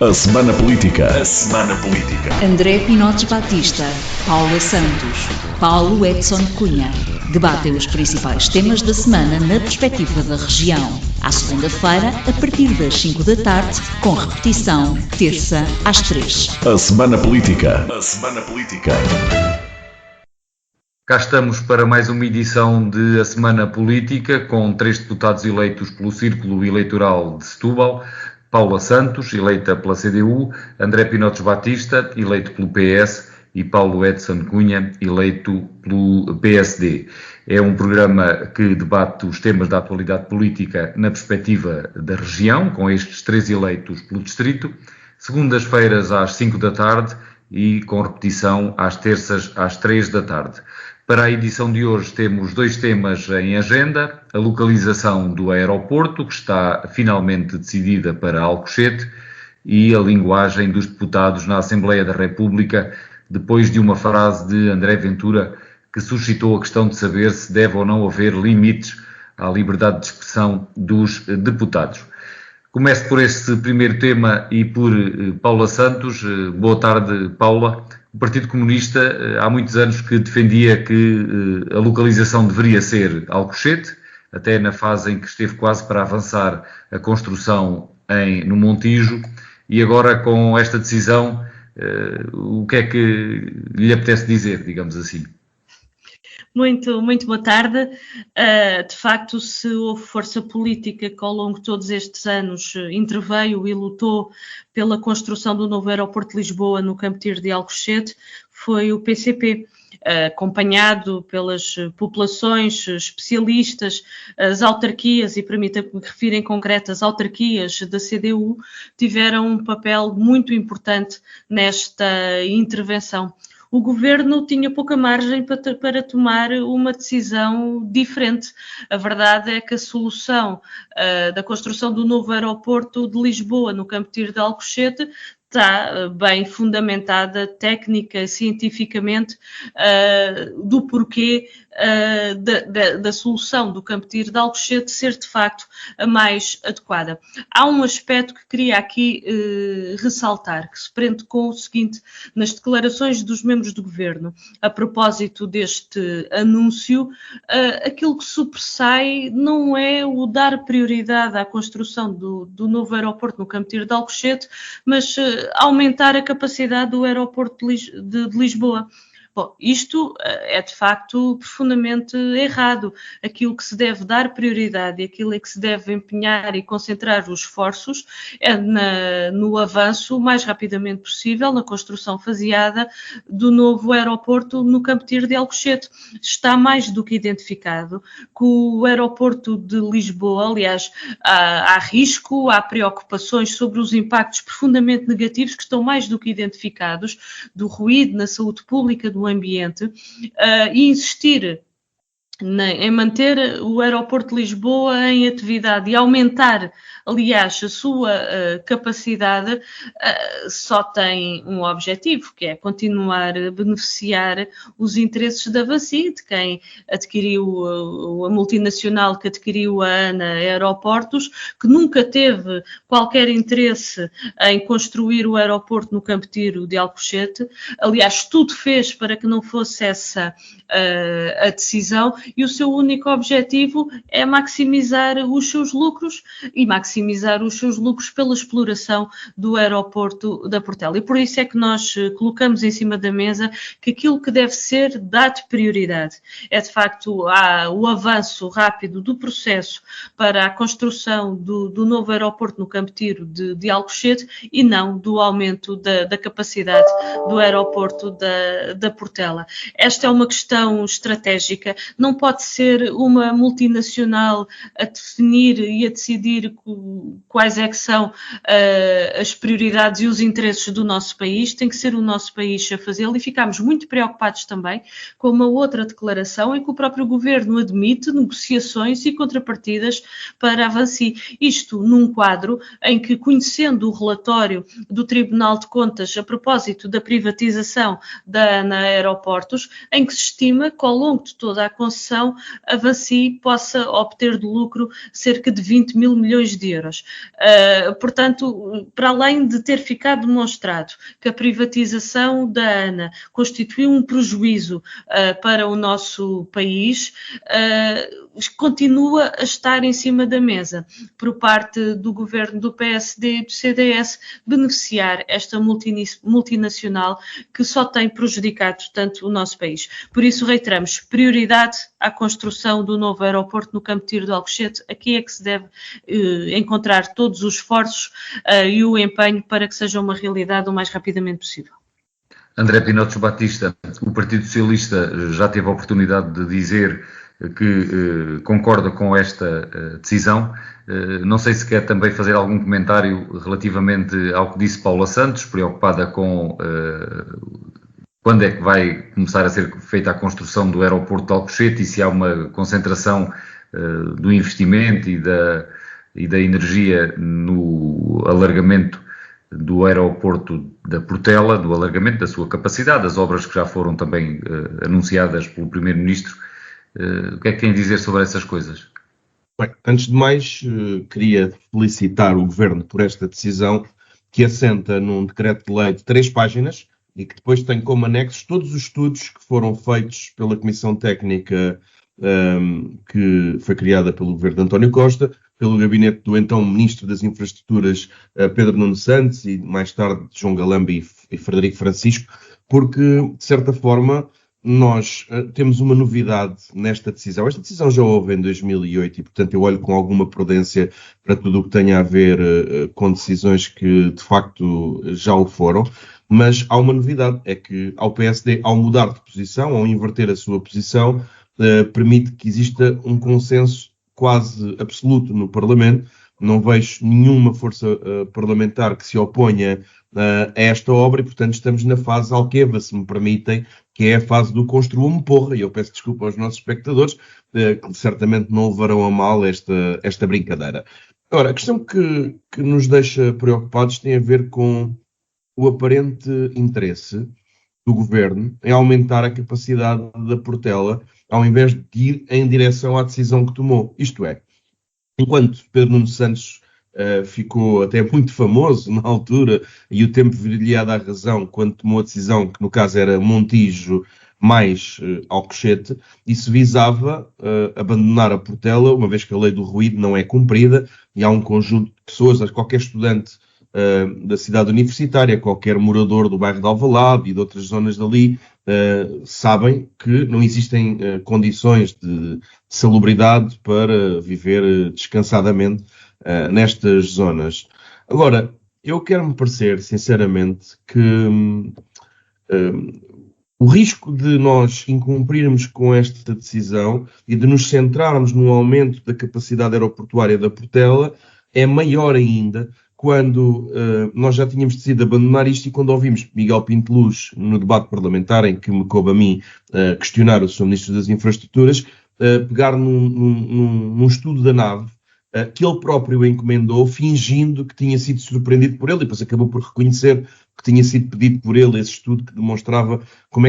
A Semana Política. A Semana Política. André Pinotes Batista, Paula Santos, Paulo Edson Cunha. Debatem os principais temas da semana na perspectiva da região. À segunda-feira, a partir das 5 da tarde, com repetição, terça às 3. A Semana Política. A Semana Política. Cá estamos para mais uma edição de A Semana Política, com 3 deputados eleitos pelo Círculo Eleitoral de Setúbal: Paula Santos, eleita pela CDU, André Pinotes Batista, eleito pelo PS, e Paulo Edson Cunha, eleito pelo PSD. É um programa que debate os temas da atualidade política na perspectiva da região, com estes 3 eleitos pelo distrito, segundas-feiras às 5 da tarde e com repetição às terças às 3 da tarde. Para a edição de hoje temos 2 temas em agenda: a localização do aeroporto, que está finalmente decidida para Alcochete, e a linguagem dos deputados na Assembleia da República, depois de uma frase de André Ventura que suscitou a questão de saber se deve ou não haver limites à liberdade de expressão dos deputados. Começo por este primeiro tema e por Paula Santos. Boa tarde, Paula. O Partido Comunista há muitos anos que defendia que a localização deveria ser Alcochete, até na fase em que esteve quase para avançar a construção no Montijo, e agora com esta decisão, o que é que lhe apetece dizer, digamos assim? Muito boa tarde. De facto, se houve força política que ao longo de todos estes anos interveio e lutou pela construção do novo aeroporto de Lisboa no Campo Tiro de Alcochete, foi o PCP, acompanhado pelas populações, especialistas, as autarquias, e permita-me que refira em concreto as autarquias da CDU, tiveram um papel muito importante nesta intervenção. O governo tinha pouca margem para tomar uma decisão diferente. A verdade é que a solução da construção do novo aeroporto de Lisboa no Campo Tiro de Alcochete está bem fundamentada técnica, cientificamente, do porquê da solução do Campo Tiro de Alcochete ser de facto a mais adequada. Há um aspecto que queria aqui ressaltar, que se prende com o seguinte: nas declarações dos membros do governo a propósito deste anúncio, aquilo que sobressai não é o dar prioridade à construção do novo aeroporto no Campo Tiro de Alcochete, mas aumentar a capacidade do aeroporto de Lisboa. Bom, isto é de facto profundamente errado. Aquilo que se deve dar prioridade e aquilo em que se deve empenhar e concentrar os esforços é no avanço o mais rapidamente possível na construção faseada do novo aeroporto no Campo Tiro de Alcochete. Está mais do que identificado que o aeroporto de Lisboa, aliás, há risco, há preocupações sobre os impactos profundamente negativos que estão mais do que identificados, do ruído na saúde pública, do ambiente, e insistir em manter o aeroporto de Lisboa em atividade e aumentar, aliás, a sua capacidade, só tem um objetivo, que é continuar a beneficiar os interesses da VACI, de quem adquiriu, a multinacional que adquiriu a ANA Aeroportos, que nunca teve qualquer interesse em construir o aeroporto no Campo Tiro de Alcochete. Aliás, tudo fez para que não fosse essa a decisão, e o seu único objetivo é maximizar os seus lucros pela exploração do aeroporto da Portela. E por isso é que nós colocamos em cima da mesa que aquilo que deve ser dado prioridade é de facto o avanço rápido do processo para a construção do novo aeroporto no Campo Tiro de Alcochete, e não do aumento da capacidade do aeroporto da Portela. Esta é uma questão estratégica. Não pode ser uma multinacional a definir e a decidir quais é que são as prioridades e os interesses do nosso país. Tem que ser o nosso país a fazê-lo, e ficámos muito preocupados também com uma outra declaração em que o próprio governo admite negociações e contrapartidas para a VACI. Isto num quadro em que, conhecendo o relatório do Tribunal de Contas a propósito da privatização da ANA Aeroportos, em que se estima que ao longo de toda a concessão concessão, a VINCI possa obter de lucro cerca de 20 mil milhões de euros. Portanto, para além de ter ficado demonstrado que a privatização da ANA constituiu um prejuízo para o nosso país, continua a estar em cima da mesa por parte do governo do PSD e do CDS beneficiar esta multinacional que só tem prejudicado tanto o nosso país. Por isso reiteramos, prioridade à construção do novo aeroporto no Campo de Tiro de Alcochete. Aqui é que se deve encontrar todos os esforços e o empenho para que seja uma realidade o mais rapidamente possível. André Pinotes Batista, o Partido Socialista já teve a oportunidade de dizer que concorda com esta decisão. Não sei se quer também fazer algum comentário relativamente ao que disse Paula Santos, preocupada com quando é que vai começar a ser feita a construção do aeroporto de Alcochete e se há uma concentração do investimento e da energia no alargamento do aeroporto da Portela, do alargamento da sua capacidade, das obras que já foram também anunciadas pelo Primeiro-Ministro. O que é que tem a dizer sobre essas coisas? Bem, antes de mais, queria felicitar o Governo por esta decisão que assenta num decreto de lei de 3 páginas e que depois tem como anexos todos os estudos que foram feitos pela Comissão Técnica que foi criada pelo Governo de António Costa, pelo gabinete do então Ministro das Infraestruturas, Pedro Nuno Santos, e mais tarde João Galamba e Frederico Francisco, porque, de certa forma, nós temos uma novidade nesta decisão. Esta decisão já houve em 2008 e, portanto, eu olho com alguma prudência para tudo o que tenha a ver com decisões que, de facto, já o foram. Mas há uma novidade, é que ao PSD, ao mudar de posição, ao inverter a sua posição, permite que exista um consenso quase absoluto no Parlamento. Não vejo nenhuma força parlamentar que se oponha a esta obra e, portanto, estamos na fase alqueva, se me permitem, que é a fase do construa-me porra, e eu peço desculpa aos nossos espectadores, que certamente não levarão a mal esta brincadeira. Agora, a questão que nos deixa preocupados tem a ver com o aparente interesse do Governo em aumentar a capacidade da Portela, ao invés de ir em direção à decisão que tomou. Isto é, enquanto Pedro Nuno Santos ficou até muito famoso na altura, e o tempo lhe ia dar razão quando tomou a decisão, que no caso era Montijo mais Alcochete, isso visava abandonar a Portela, uma vez que a lei do ruído não é cumprida, e há um conjunto de pessoas, qualquer estudante da cidade universitária, qualquer morador do bairro de Alvalade e de outras zonas dali, sabem que não existem condições de salubridade para viver descansadamente nestas zonas. Agora, eu quero-me parecer, sinceramente, que o risco de nós incumprirmos com esta decisão e de nos centrarmos no aumento da capacidade aeroportuária da Portela é maior ainda quando nós já tínhamos decidido abandonar isto e quando ouvimos Miguel Pinteluz no debate parlamentar, em que me coube a mim questionar o Sr. Ministro das Infraestruturas, pegar num estudo da nave que ele próprio encomendou, fingindo que tinha sido surpreendido por ele, e depois acabou por reconhecer que tinha sido pedido por ele esse estudo que demonstrava como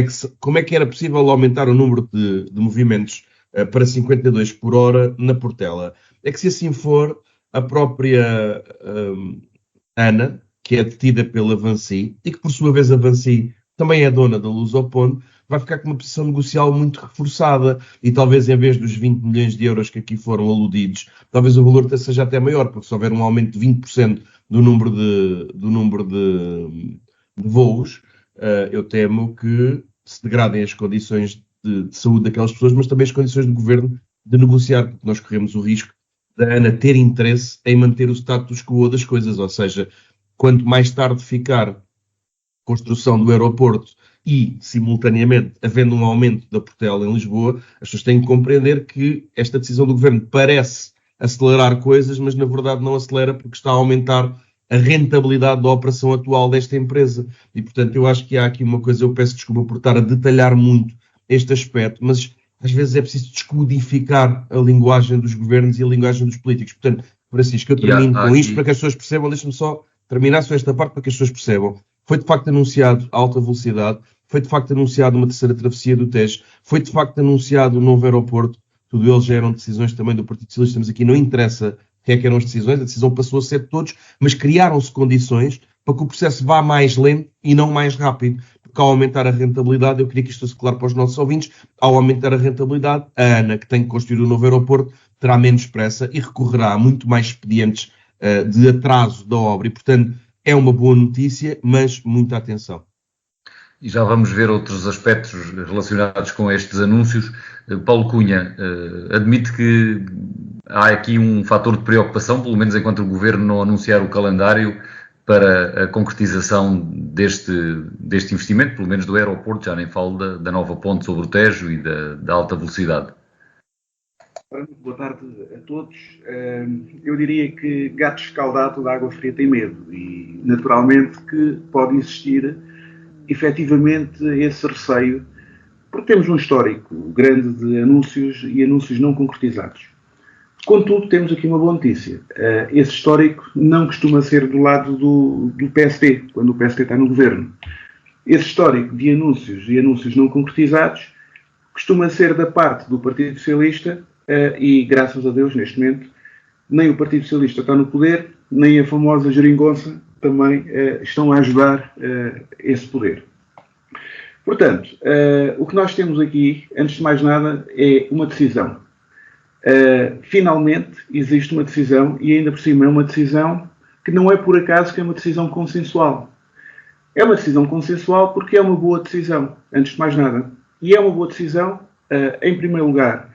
é que era possível aumentar o número de movimentos para 52 por hora na Portela. É que se assim for, a própria ANA, que é detida pela VINCI, e que por sua vez a VINCI também é dona da Lusoponte, vai ficar com uma posição negocial muito reforçada e talvez em vez dos 20 milhões de euros que aqui foram aludidos, talvez o valor seja até maior, porque se houver um aumento de 20% do número de voos, eu temo que se degradem as condições de saúde daquelas pessoas, mas também as condições do governo de negociar, porque nós corremos o risco da ANA ter interesse em manter o status quo das coisas, ou seja, quanto mais tarde ficar a construção do aeroporto e, simultaneamente, havendo um aumento da Portela em Lisboa, as pessoas têm que compreender que esta decisão do Governo parece acelerar coisas, mas na verdade não acelera porque está a aumentar a rentabilidade da operação atual desta empresa. E, portanto, eu acho que há aqui uma coisa, eu peço desculpa por estar a detalhar muito este aspecto, mas às vezes é preciso descodificar a linguagem dos governos e a linguagem dos políticos. Portanto, Francisco, eu termino com isto para que as pessoas percebam, deixa-me só terminar só esta parte para que as pessoas percebam. Foi de facto anunciado a alta velocidade, foi de facto anunciado uma terceira travessia do Tejo, foi de facto anunciado um novo aeroporto, tudo eles já eram decisões também do Partido Socialista, mas aqui não interessa quem é que eram as decisões, a decisão passou a ser de todos, mas criaram-se condições para que o processo vá mais lento e não mais rápido, porque ao aumentar a rentabilidade, eu queria que isto fosse claro para os nossos ouvintes, ao aumentar a rentabilidade, a ANA, que tem que construir um novo aeroporto, terá menos pressa e recorrerá a muito mais expedientes de atraso da obra e, portanto, é uma boa notícia, mas muita atenção. E já vamos ver outros aspectos relacionados com estes anúncios. Paulo Cunha, admite que há aqui um fator de preocupação, pelo menos enquanto o Governo não anunciar o calendário para a concretização deste investimento, pelo menos do aeroporto, já nem falo da nova ponte sobre o Tejo e da alta velocidade. Boa tarde a todos. Eu diria que gato escaldado de água fria tem medo e, naturalmente, que pode existir efetivamente esse receio, porque temos um histórico grande de anúncios e anúncios não concretizados. Contudo, temos aqui uma boa notícia. Esse histórico não costuma ser do lado do PSD, quando o PSD está no governo. Esse histórico de anúncios e anúncios não concretizados costuma ser da parte do Partido Socialista e, graças a Deus, neste momento, nem o Partido Socialista está no poder, nem a famosa geringonça também estão a ajudar esse poder. Portanto, o que nós temos aqui, antes de mais nada, é uma decisão. Finalmente existe uma decisão e ainda por cima é uma decisão que não é por acaso que é uma decisão consensual. É uma decisão consensual porque é uma boa decisão, antes de mais nada. E é uma boa decisão, em primeiro lugar,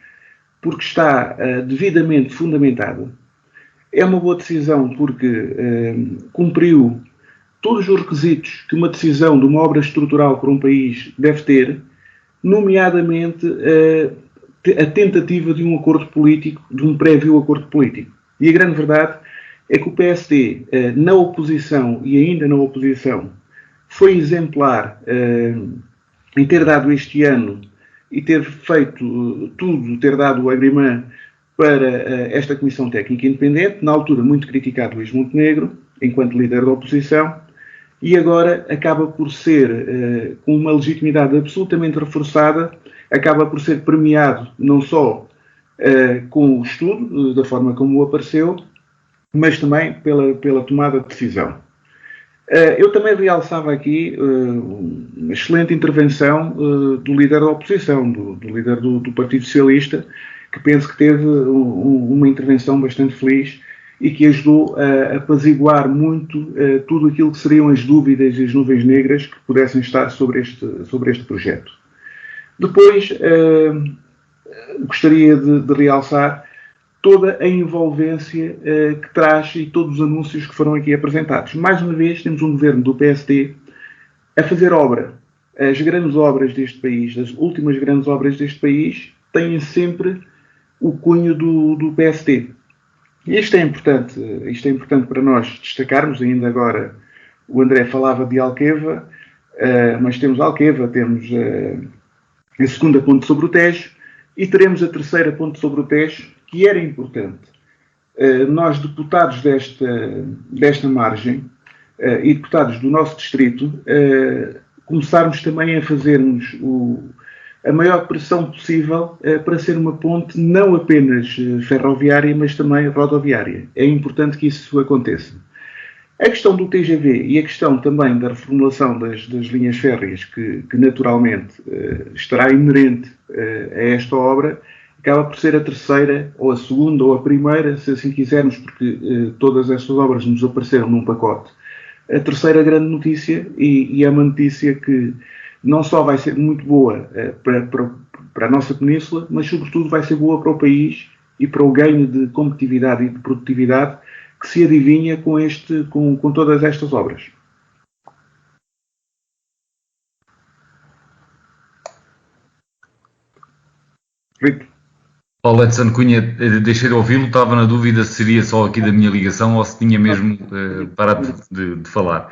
porque está devidamente fundamentada. É uma boa decisão porque cumpriu todos os requisitos que uma decisão de uma obra estrutural para um país deve ter, nomeadamente a tentativa de um acordo político, de um prévio acordo político. E a grande verdade é que o PSD, na oposição e ainda na oposição, foi exemplar em ter dado este ano e ter feito tudo, ter dado o agrimã para esta Comissão Técnica Independente, na altura muito criticado Luís Montenegro, enquanto líder da oposição, e agora acaba por ser, com uma legitimidade absolutamente reforçada, acaba por ser premiado não só com o estudo, da forma como apareceu, mas também pela tomada de decisão. Eu também realçava aqui uma excelente intervenção do líder da oposição, do líder do Partido Socialista, que penso que teve uma intervenção bastante feliz e que ajudou a apaziguar muito tudo aquilo que seriam as dúvidas e as nuvens negras que pudessem estar sobre este projeto. Depois, gostaria de realçar toda a envolvência que traz e todos os anúncios que foram aqui apresentados. Mais uma vez, temos um governo do PSD a fazer obra. As grandes obras deste país, as últimas grandes obras deste país, têm sempre o cunho do PSD. E isto é importante para nós destacarmos. Ainda agora o André falava de Alqueva, mas temos Alqueva, temos a segunda ponte sobre o Tejo e teremos a terceira ponte sobre o Tejo, que era importante. Nós, deputados desta margem e deputados do nosso distrito, começarmos também a fazermos a maior pressão possível para ser uma ponte não apenas ferroviária, mas também rodoviária. É importante que isso aconteça. A questão do TGV e a questão também da reformulação das linhas férreas, que naturalmente estará inerente a esta obra, acaba por ser a terceira, ou a segunda, ou a primeira, se assim quisermos, porque todas estas obras nos apareceram num pacote. A terceira grande notícia, e é uma notícia que não só vai ser muito boa para a nossa península, mas sobretudo vai ser boa para o país e para o ganho de competitividade e de produtividade que se adivinha com todas estas obras. Rito. Paulo Edson Cunha, deixei de ouvi-lo, estava na dúvida se seria só aqui da minha ligação ou se tinha mesmo parado de falar.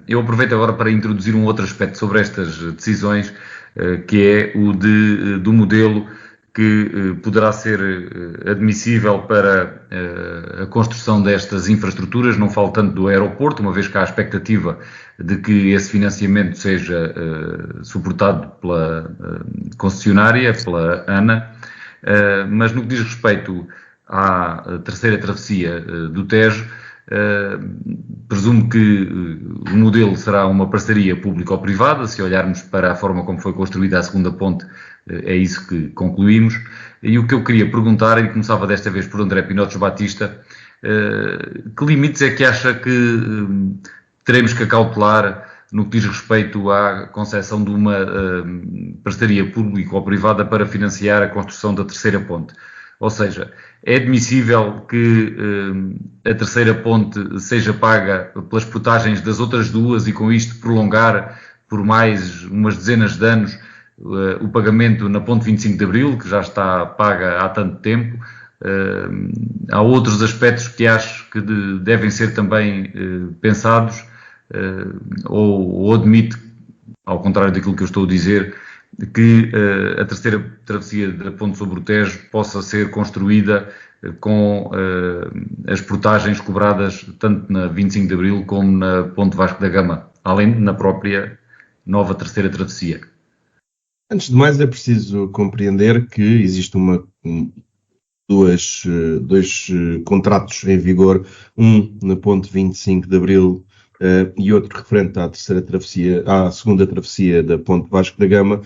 Eu aproveito agora para introduzir um outro aspecto sobre estas decisões, que é o do modelo que poderá ser admissível para a construção destas infraestruturas. Não falo tanto do aeroporto, uma vez que há a expectativa de que esse financiamento seja suportado pela concessionária, pela ANA, mas no que diz respeito à terceira travessia do Tejo, presumo que o modelo será uma parceria público-privada. Se olharmos para a forma como foi construída a segunda ponte, é isso que concluímos. E o que eu queria perguntar, e começava desta vez por André Pinotes Batista, que limites é que acha que teremos que acautelar no que diz respeito à concepção de uma parceria público-privada para financiar a construção da terceira ponte? Ou seja, é admissível que a terceira ponte seja paga pelas portagens das outras duas e com isto prolongar por mais umas dezenas de anos o pagamento na ponte 25 de Abril, que já está paga há tanto tempo? Há outros aspectos que acho que devem ser também pensados, ou admite, ao contrário daquilo que eu estou a dizer, que a terceira travessia da ponte sobre o Tejo possa ser construída com as portagens cobradas tanto na 25 de Abril como na ponte Vasco da Gama, além de na própria nova terceira travessia? Antes de mais, é preciso compreender que existe dois contratos em vigor, um na ponte 25 de Abril e outro referente à segunda travessia da ponte Vasco da Gama,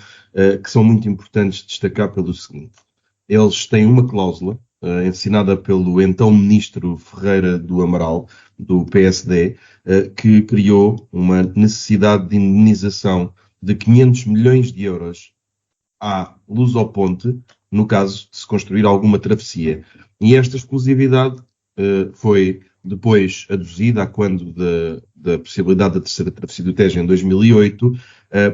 que são muito importantes de destacar pelo seguinte. Eles têm uma cláusula ensinada pelo então ministro Ferreira do Amaral, do PSD, que criou uma necessidade de indenização de 500 milhões de euros à Lusoponte, no caso de se construir alguma travessia. E esta exclusividade foi depois aduzida, a quando da possibilidade da terceira travessia do Tejo em 2008,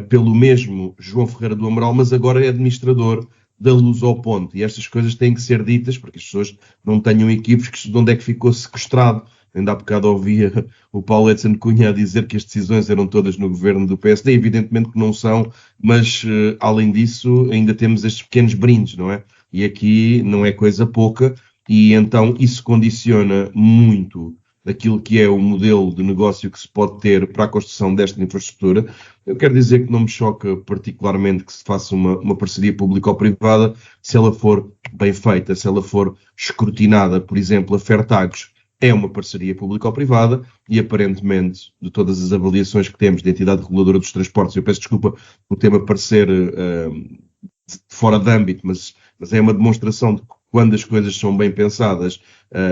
pelo mesmo João Ferreira do Amaral, mas agora é administrador da Lusoponte. E estas coisas têm que ser ditas, porque as pessoas não tenham equívocos de onde é que ficou sequestrado. Ainda há bocado ouvia o Paulo Edson Cunha a dizer que as decisões eram todas no governo do PSD. Evidentemente que não são, mas além disso ainda temos estes pequenos brindes, não é? E aqui não é coisa pouca, e então isso condiciona muito aquilo que é o modelo de negócio que se pode ter para a construção desta infraestrutura. Eu quero dizer que não me choca particularmente que se faça uma parceria público-privada se ela for bem feita, se ela for escrutinada. Por exemplo, a Fertagos é uma parceria público-privada e, aparentemente, de todas as avaliações que temos da entidade reguladora dos transportes, eu peço desculpa por ter-me a parecer fora de âmbito, mas é uma demonstração de que quando as coisas são bem pensadas,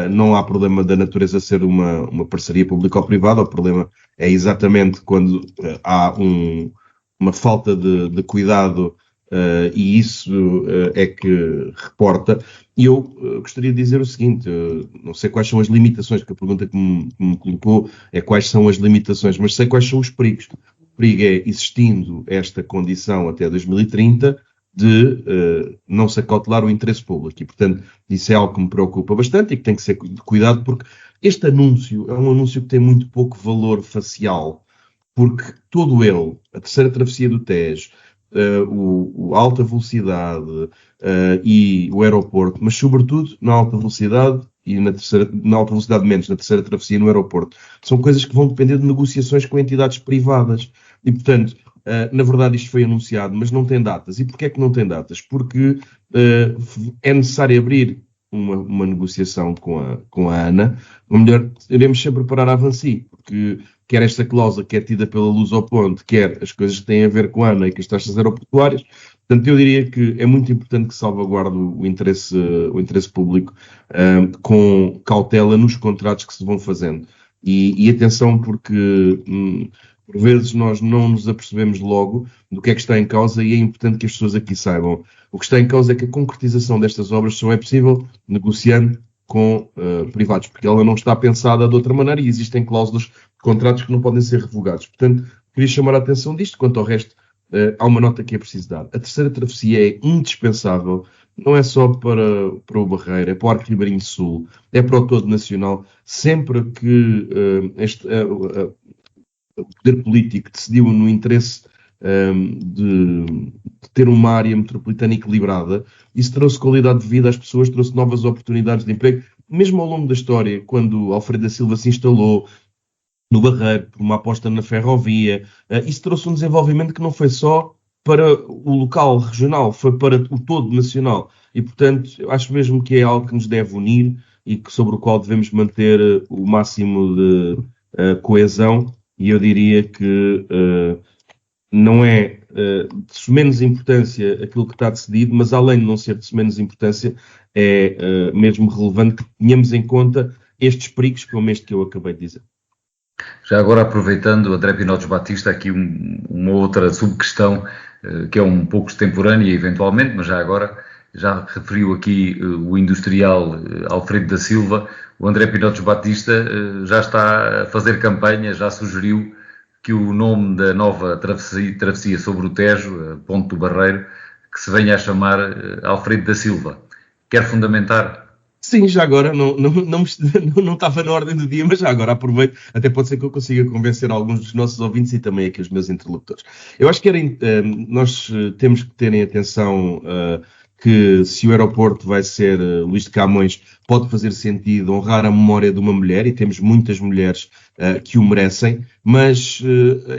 não há problema da natureza ser uma parceria público-privada. O problema é exatamente quando há uma falta de cuidado, e isso é que reporta. E eu gostaria de dizer o seguinte, não sei quais são as limitações, porque a pergunta que me colocou é quais são as limitações, mas sei quais são os perigos. O perigo é, existindo esta condição até 2030, de não se acautelar o interesse público. E, portanto, isso é algo que me preocupa bastante e que tem que ser de cuidado, porque este anúncio é um anúncio que tem muito pouco valor facial, porque todo ele, a terceira travessia do Tejo, a alta velocidade e o aeroporto, mas sobretudo na alta velocidade e na alta velocidade menos, na terceira travessia no aeroporto, são coisas que vão depender de negociações com entidades privadas. E, portanto, na verdade isto foi anunciado, mas não tem datas. E porquê é que não tem datas? Porque é necessário abrir uma negociação com a ANA, ou melhor, iremos sempre parar a Avanci, porque quer esta cláusula que é tida pela Lusoponte, quer as coisas que têm a ver com a ANA e com as taxas aeroportuárias. Portanto, eu diria que é muito importante que salvaguarde o interesse público com cautela nos contratos que se vão fazendo. E atenção, porque por vezes nós não nos apercebemos logo do que é que está em causa, e é importante que as pessoas aqui saibam. O que está em causa é que a concretização destas obras só é possível negociando com privados, porque ela não está pensada de outra maneira e existem cláusulas de contratos que não podem ser revogados. Portanto, queria chamar a atenção disto. Quanto ao resto, há uma nota que é preciso dar. A terceira travessia é indispensável, não é só para o Barreiro, é para o Arco Ribeirinho Sul, é para o todo nacional. Sempre que o poder político decidiu no interesse de ter uma área metropolitana equilibrada. Isso trouxe qualidade de vida às pessoas, trouxe novas oportunidades de emprego. Mesmo ao longo da história, quando Alfredo da Silva se instalou no Barreiro, por uma aposta na ferrovia, isso trouxe um desenvolvimento que não foi só para o local regional, foi para o todo nacional. E, portanto, eu acho mesmo que é algo que nos deve unir e sobre o qual devemos manter o máximo de coesão. E eu diria que não é de menos importância aquilo que está decidido, mas além de não ser de menos importância, é mesmo relevante que tenhamos em conta estes perigos como este que eu acabei de dizer. Já agora, aproveitando, André Pinotes Batista, aqui uma outra subquestão que é um pouco extemporânea eventualmente, mas já agora, já referiu aqui o industrial Alfredo da Silva. O André Pinotes Batista já está a fazer campanha, já sugeriu que o nome da nova travessia sobre o Tejo, Ponte do Barreiro, que se venha a chamar Alfredo da Silva. Quer fundamentar? Sim, já agora, não estava na ordem do dia, mas já agora aproveito, até pode ser que eu consiga convencer alguns dos nossos ouvintes e também aqui os meus interlocutores. Eu acho que nós temos que ter em atenção que se o aeroporto vai ser Luís de Camões, pode fazer sentido honrar a memória de uma mulher, e temos muitas mulheres que o merecem, mas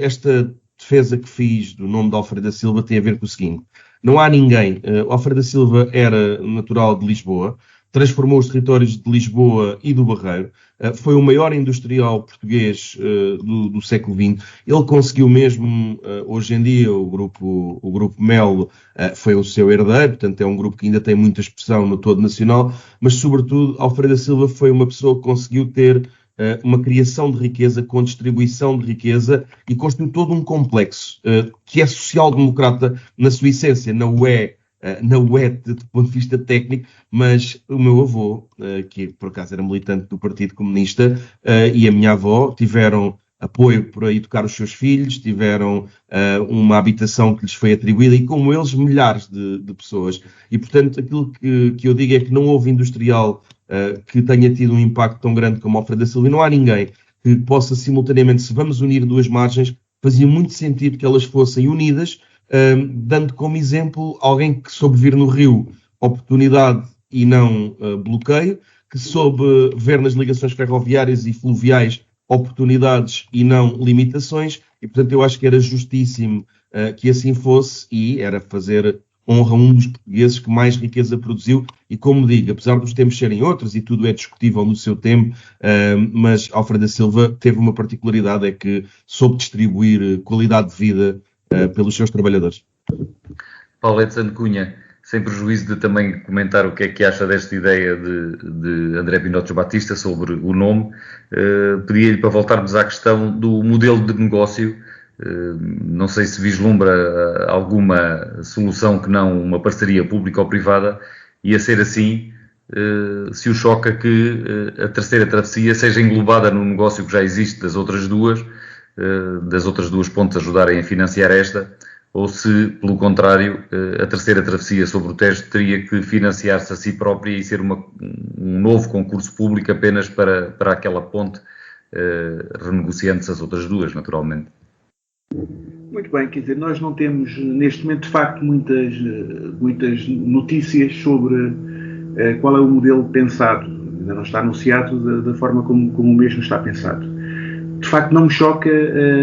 esta defesa que fiz do nome de Alfredo da Silva tem a ver com o seguinte: não há ninguém, Alfredo da Silva era natural de Lisboa, transformou os territórios de Lisboa e do Barreiro, foi o maior industrial português do século XX. Ele conseguiu mesmo, hoje em dia, o grupo Melo foi o seu herdeiro, portanto é um grupo que ainda tem muita expressão no todo nacional, mas sobretudo Alfredo da Silva foi uma pessoa que conseguiu ter uma criação de riqueza com distribuição de riqueza e construiu todo um complexo que é social-democrata na sua essência, não é do ponto de vista técnico, mas o meu avô, que por acaso era militante do Partido Comunista, e a minha avó tiveram apoio para educar os seus filhos, tiveram uma habitação que lhes foi atribuída, e como eles, milhares de pessoas. E, portanto, aquilo que eu digo é que não houve industrial que tenha tido um impacto tão grande como Alfredo da Silva, e não há ninguém que possa simultaneamente, se vamos unir duas margens, fazia muito sentido que elas fossem unidas, dando como exemplo alguém que soube vir no Rio oportunidade e não bloqueio, que soube ver nas ligações ferroviárias e fluviais oportunidades e não limitações, e portanto eu acho que era justíssimo que assim fosse, e era fazer honra a um dos portugueses que mais riqueza produziu. E como digo, apesar dos tempos serem outros e tudo é discutível no seu tempo, mas Alfredo da Silva teve uma particularidade, é que soube distribuir qualidade de vida pelos seus trabalhadores. Paulo Edson Cunha, sem prejuízo de também comentar o que é que acha desta ideia de André Pinotes Batista sobre o nome, pedia-lhe para voltarmos à questão do modelo de negócio. Não sei se vislumbra alguma solução que não uma parceria pública ou privada, e a ser assim, se o choca que a terceira travessia seja englobada no negócio que já existe das outras duas pontes ajudarem a financiar esta, ou se, pelo contrário, a terceira travessia sobre o Tejo teria que financiar-se a si própria e ser um novo concurso público apenas para aquela ponte, renegociando-se as outras duas, naturalmente. Muito bem, quer dizer, nós não temos neste momento de facto muitas notícias sobre qual é o modelo pensado. Ainda não está anunciado da forma como o mesmo está pensado. De facto, não me choca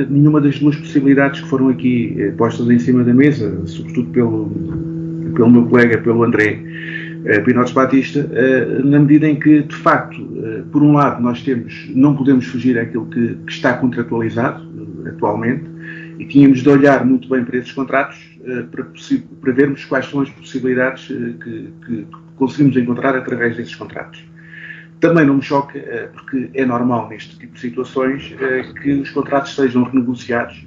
nenhuma das duas possibilidades que foram aqui postas em cima da mesa, sobretudo pelo meu colega, pelo André Pinotes Batista, na medida em que, de facto, por um lado, não podemos fugir àquilo que está contratualizado atualmente, e tínhamos de olhar muito bem para esses contratos para vermos quais são as possibilidades que conseguimos encontrar através desses contratos. Também não me choca, porque é normal neste tipo de situações que os contratos sejam renegociados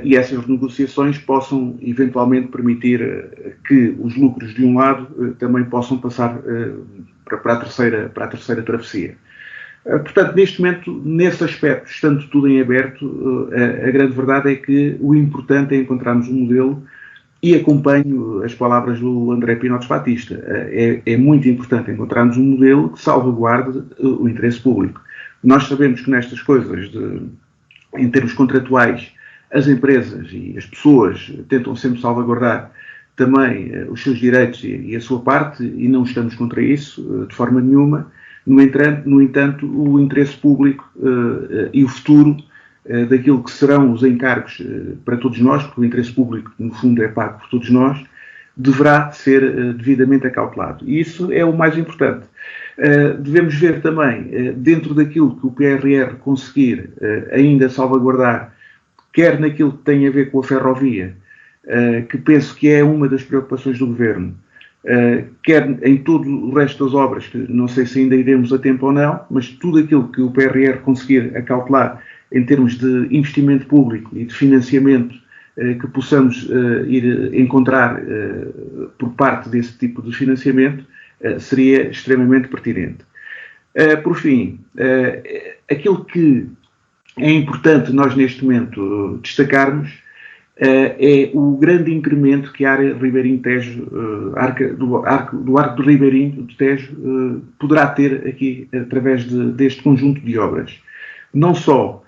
e essas renegociações possam eventualmente permitir que os lucros de um lado também possam passar para a terceira travessia. Portanto, neste momento, nesse aspecto, estando tudo em aberto, a grande verdade é que o importante é encontrarmos um modelo, e acompanho as palavras do André Pinotes Batista. É muito importante encontrarmos um modelo que salvaguarde o interesse público. Nós sabemos que nestas coisas, em termos contratuais, as empresas e as pessoas tentam sempre salvaguardar também os seus direitos e a sua parte, e não estamos contra isso de forma nenhuma. No entanto, o interesse público e o futuro daquilo que serão os encargos para todos nós, porque o interesse público, no fundo, é pago por todos nós, deverá ser devidamente acautelado. E isso é o mais importante. Devemos ver também, dentro daquilo que o PRR conseguir ainda salvaguardar, quer naquilo que tem a ver com a ferrovia, que penso que é uma das preocupações do Governo, quer em todo o resto das obras, que não sei se ainda iremos a tempo ou não, mas tudo aquilo que o PRR conseguir acautelar em termos de investimento público e de financiamento que possamos ir encontrar por parte desse tipo de financiamento, seria extremamente pertinente. Por fim, aquilo que é importante nós neste momento destacarmos é o grande incremento que a área Ribeirinho-Tejo, do Arco do Ribeirinho do Tejo, poderá ter aqui através deste conjunto de obras. Não só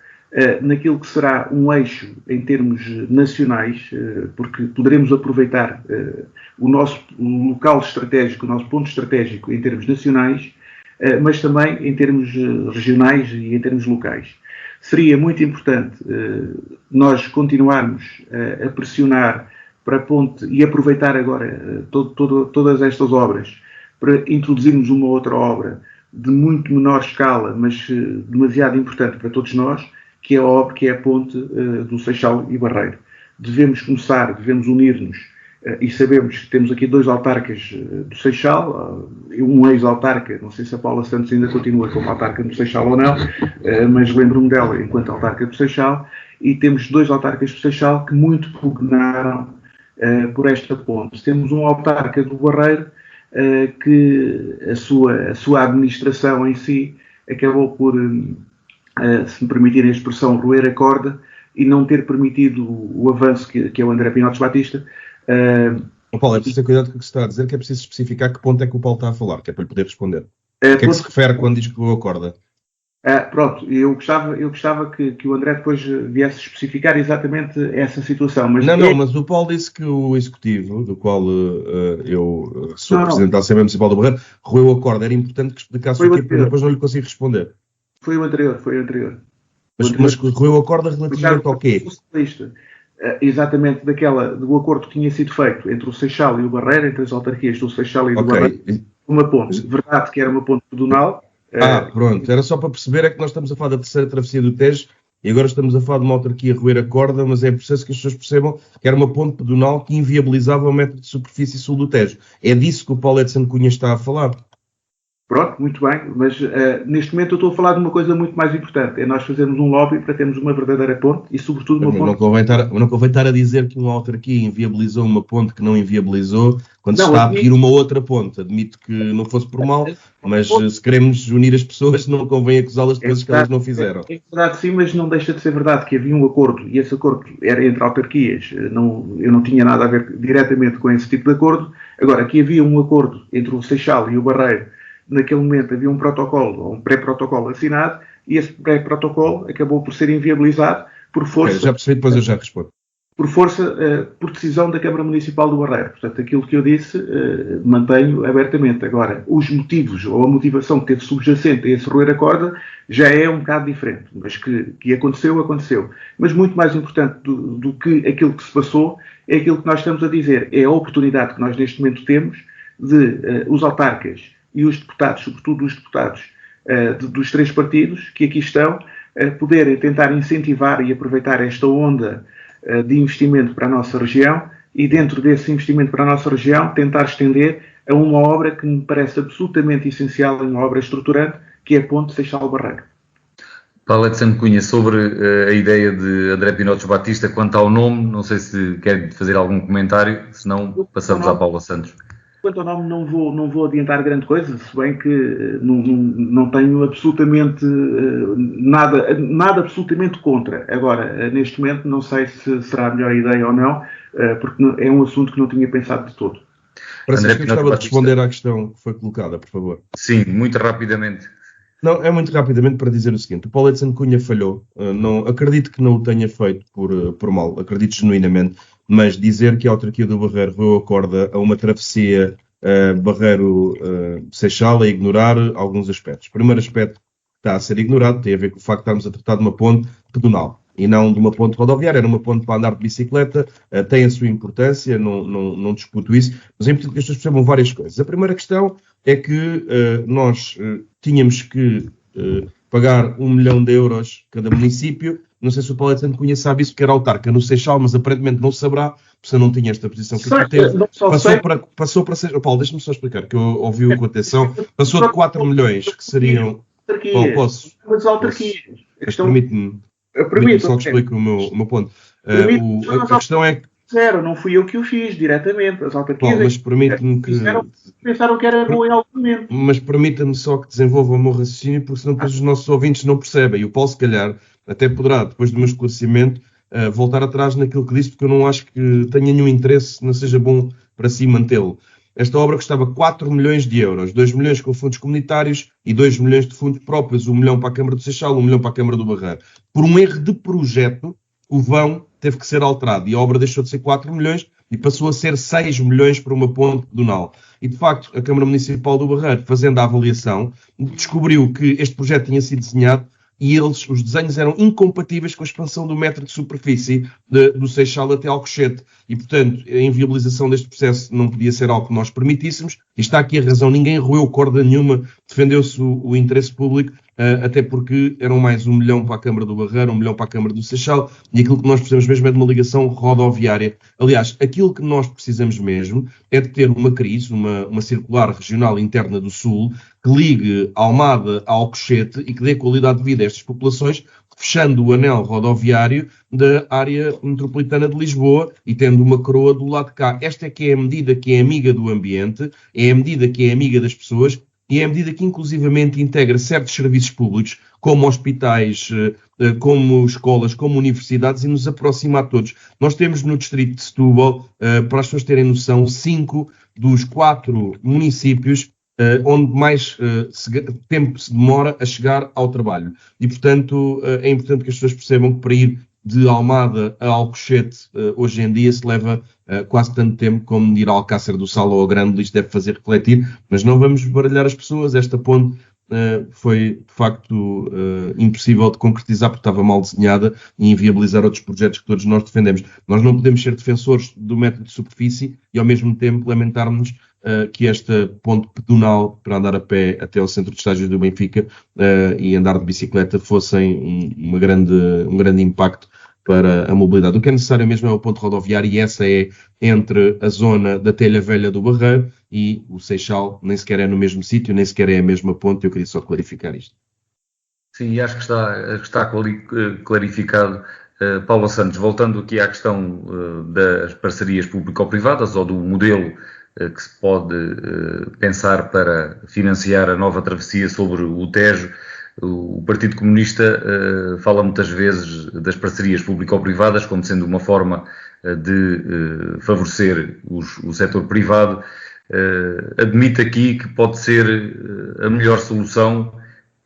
naquilo que será um eixo em termos nacionais, porque poderemos aproveitar o nosso local estratégico, o nosso ponto estratégico em termos nacionais, mas também em termos regionais e em termos locais. Seria muito importante nós continuarmos a pressionar para a ponte e aproveitar agora todas estas obras para introduzirmos uma outra obra de muito menor escala, mas demasiado importante para todos nós, que é a ponte do Seixal e Barreiro. Devemos unir-nos, e sabemos que temos aqui 2 autarcas do Seixal, um ex-autarca, não sei se a Paula Santos ainda continua como autarca do Seixal ou não, mas lembro-me dela enquanto autarca do Seixal, e temos 2 autarcas do Seixal que muito pugnaram por esta ponte. Temos um autarca do Barreiro que a sua administração em si acabou por, se me permitirem a expressão, roer a corda e não ter permitido o avanço que é o André Pinotes Batista. Paulo, é preciso ter cuidado com o que se está a dizer, que é preciso especificar que ponto é que o Paulo está a falar, que é para lhe poder responder. O que é que se refere quando diz que roeu a corda? Pronto, eu gostava que o André depois viesse especificar exatamente essa situação. Mas mas o Paulo disse que o Executivo, do qual eu sou Presidente da Assembleia Municipal do Barreiro, roeu a corda. Era importante que explicasse o que, porque depois não lhe consigo responder. Foi o anterior. Mas roeu a corda relativamente ao quê? Exatamente do acordo que tinha sido feito entre o Seixal e o Barreiro, entre as autarquias do Seixal e do Barreiro, uma ponte. Verdade que era uma ponte pedonal. Pronto. Era só para perceber, é que nós estamos a falar da terceira travessia do Tejo e agora estamos a falar de uma autarquia roer a corda, mas é preciso que as pessoas percebam que era uma ponte pedonal que inviabilizava o metro de superfície sul do Tejo. É disso que o Paulo Edson Cunha está a falar. Pronto, muito bem, mas neste momento eu estou a falar de uma coisa muito mais importante, é nós fazermos um lobby para termos uma verdadeira ponte e sobretudo uma ponte... Não convém estar a dizer que uma autarquia inviabilizou uma ponte que não inviabilizou, quando se está a pedir uma outra ponte. Admito que não fosse por mal, mas se queremos unir as pessoas não convém acusá-las de coisas que elas não fizeram. É verdade sim, mas não deixa de ser verdade que havia um acordo, e esse acordo era entre autarquias, eu não tinha nada a ver diretamente com esse tipo de acordo. Agora, aqui havia um acordo entre o Seixal e o Barreiro. Naquele momento havia um protocolo, ou um pré-protocolo assinado, e esse pré-protocolo acabou por ser inviabilizado por força... já percebi, depois eu já respondo. Por decisão da Câmara Municipal do Barreiro. Portanto, aquilo que eu disse, mantenho abertamente. Agora, os motivos, ou a motivação que teve subjacente a esse roer a corda, já é um bocado diferente. Mas que aconteceu. Mas muito mais importante do que aquilo que se passou, é aquilo que nós estamos a dizer. É a oportunidade que nós neste momento temos de os autarcas e os deputados, sobretudo os deputados dos 3 partidos que aqui estão, poderem tentar incentivar e aproveitar esta onda de investimento para a nossa região e, dentro desse investimento para a nossa região, tentar estender a uma obra que me parece absolutamente essencial, uma obra estruturante, que é a ponte Seixal-Barreiro. Paulo Edson Cunha, sobre a ideia de André Pinotes Batista, quanto ao nome, não sei se quer fazer algum comentário, senão passamos à Paula Santos. Quanto ao nome, não vou adiantar grande coisa, se bem que não tenho absolutamente nada absolutamente contra. Agora, neste momento, não sei se será a melhor ideia ou não, porque é um assunto que não tinha pensado de todo. Francisco, gostava de responder à questão que foi colocada, por favor. Sim, muito rapidamente. Não, é muito rapidamente para dizer o seguinte: o Paulo Edson Cunha falhou. Não, acredito que não o tenha feito por mal, acredito genuinamente, mas dizer que a autarquia do Barreiro roeu a corda a uma travessia Barreiro-Seixal é ignorar alguns aspectos. O primeiro aspecto que está a ser ignorado tem a ver com o facto de estarmos a tratar de uma ponte pedonal e não de uma ponte rodoviária. Era uma ponte para andar de bicicleta, tem a sua importância, não discuto isso, mas é importante que as pessoas percebam várias coisas. A primeira questão é que nós tínhamos que pagar 1 milhão de euros cada município. Não sei se o Paulo Edson Cunha sabe isso, porque era autarca no Seixal, mas aparentemente não saberá, porque eu não tinha esta posição que aqui teve. Passou para ser... Paulo, deixa-me só explicar, que eu ouvi-o com atenção. Passou de 4 milhões, que seriam... Paulo, posso? Mas autarquias. Mas permite-me só que explique o meu ponto. A questão é que... Não fui eu que o fiz diretamente. As autarquias mas permite-me que... pensaram que era bom em algum momento. Mas permita-me só que desenvolva o meu raciocínio, porque senão depois os nossos ouvintes não percebem. E o Paulo, se calhar, até poderá, depois do meu esclarecimento, voltar atrás naquilo que disse, porque eu não acho que tenha nenhum interesse, não seja bom para si mantê-lo. Esta obra custava 4 milhões de euros, 2 milhões com fundos comunitários e 2 milhões de fundos próprios, 1 milhão para a Câmara do Seixal, 1 milhão para a Câmara do Barreiro. Por um erro de projeto, o vão teve que ser alterado e a obra deixou de ser 4 milhões e passou a ser 6 milhões para uma ponte pedonal. E, de facto, a Câmara Municipal do Barreiro, fazendo a avaliação, descobriu que este projeto tinha sido desenhado e os desenhos eram incompatíveis com a expansão do metro de superfície do Seixal até Alcochete. E, portanto, a inviabilização deste processo não podia ser algo que nós permitíssemos. E está aqui a razão. Ninguém roeu corda nenhuma, defendeu-se o interesse público, até porque eram mais 1 milhão para a Câmara do Barreiro, 1 milhão para a Câmara do Seixal, e aquilo que nós precisamos mesmo é de uma ligação rodoviária. Aliás, aquilo que nós precisamos mesmo é de ter uma crise, uma circular regional interna do Sul, que ligue Almada a Alcochete e que dê qualidade de vida a estas populações, fechando o anel rodoviário da área metropolitana de Lisboa e tendo uma coroa do lado de cá. Esta é que é a medida que é amiga do ambiente, é a medida que é amiga das pessoas e é a medida que inclusivamente integra certos serviços públicos, como hospitais, como escolas, como universidades, e nos aproxima a todos. Nós temos no distrito de Setúbal, para as pessoas terem noção, 5 dos 4 municípios onde mais tempo se demora a chegar ao trabalho. E, portanto, é importante que as pessoas percebam que para ir de Almada a Alcochete, hoje em dia, se leva quase tanto tempo como de ir a Alcácer do Sal ou ao Grande. Isto deve fazer refletir, mas não vamos baralhar as pessoas. Esta ponte foi, de facto, impossível de concretizar porque estava mal desenhada e inviabilizar outros projetos que todos nós defendemos. Nós não podemos ser defensores do metro de superfície e, ao mesmo tempo, lamentarmos que esta ponte pedonal para andar a pé até ao centro de estágios do Benfica e andar de bicicleta fossem um grande impacto para a mobilidade. O que é necessário mesmo é o ponto rodoviário, e essa é entre a zona da Telha Velha do Barreiro e o Seixal. Nem sequer é no mesmo sítio, nem sequer é a mesma ponte. Eu queria só clarificar isto. Sim, acho que está clarificado. Paula Santos, voltando aqui à questão das parcerias público-privadas ou do modelo que se pode pensar para financiar a nova travessia sobre o Tejo. O Partido Comunista fala muitas vezes das parcerias público-privadas como sendo uma forma de favorecer o setor privado. Admite aqui que pode ser a melhor solução